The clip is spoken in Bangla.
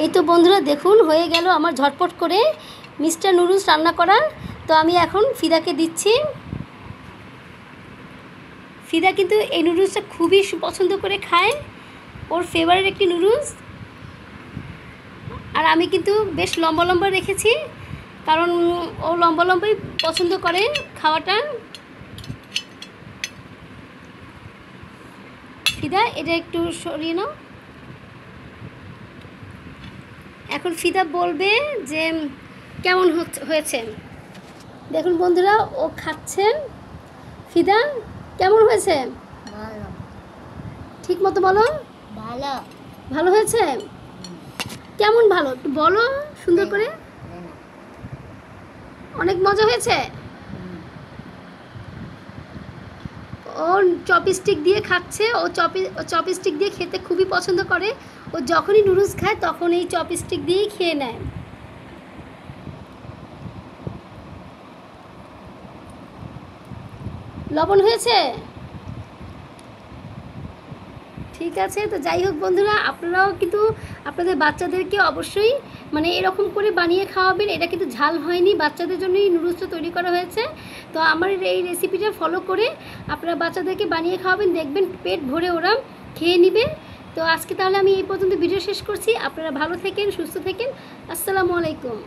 এই তো বন্ধুরা দেখুন হয়ে গেল আমার ঝটপট করে মিস্টার নুডলস রান্না করা। তো আমি এখন ফিদাকে দিচ্ছি। ফিদা কিন্তু এই নুডলসটা খুবই পছন্দ করে খায়, ওর ফেভারিট একটি নুডলস। আর আমি কিন্তু বেশ লম্বা লম্বা রেখেছি, কারণ ও লম্বা লম্বাই পছন্দ করে খাওয়াটা। ফিদা এটা একটু সরিয়ে নাও। এখন ফিদা বলবে যে কেমন হয়েছে। দেখুন বন্ধুরা ও খাচ্ছেন। ফিদা কেমন হয়েছে? ভালো। ঠিক মতো বলো। ভালো। ভালো হয়েছে? কেমন ভালো একটু বলো সুন্দর করে। অনেক মজা হয়েছে। ও চপস্টিক দিয়ে খাচ্ছে। ও চপস্টিক দিয়ে খেতে খুবই পছন্দ করে। ও যখনই নুডলস খায় তখন এই চপস্টিক দিয়েই খেয়ে নেয়। লবণ হয়েছে? ঠিক আছে। তো যাই হোক বন্ধুরা, আপনারাও কিন্তু আপনাদের বাচ্চাদেরকে অবশ্যই এরকম করে বানিয়ে খাওয়াবেন। এটা কিন্তু ঝাল হয়নি, বাচ্চাদের জন্যই নুডলসটা তৈরি করা হয়েছে। তো আমার এই রেসিপিটা ফলো করে আপনারা বাচ্চাদেরকে বানিয়ে খাওয়াবেন, দেখবেন পেট ভরে ওরা খেয়ে নেবে। তো আজকে তাহলে আমি এই পর্যন্ত ভিডিও শেষ করছি। আপনারা ভালো থাকেন, সুস্থ থাকেন। আসসালামু আলাইকুম।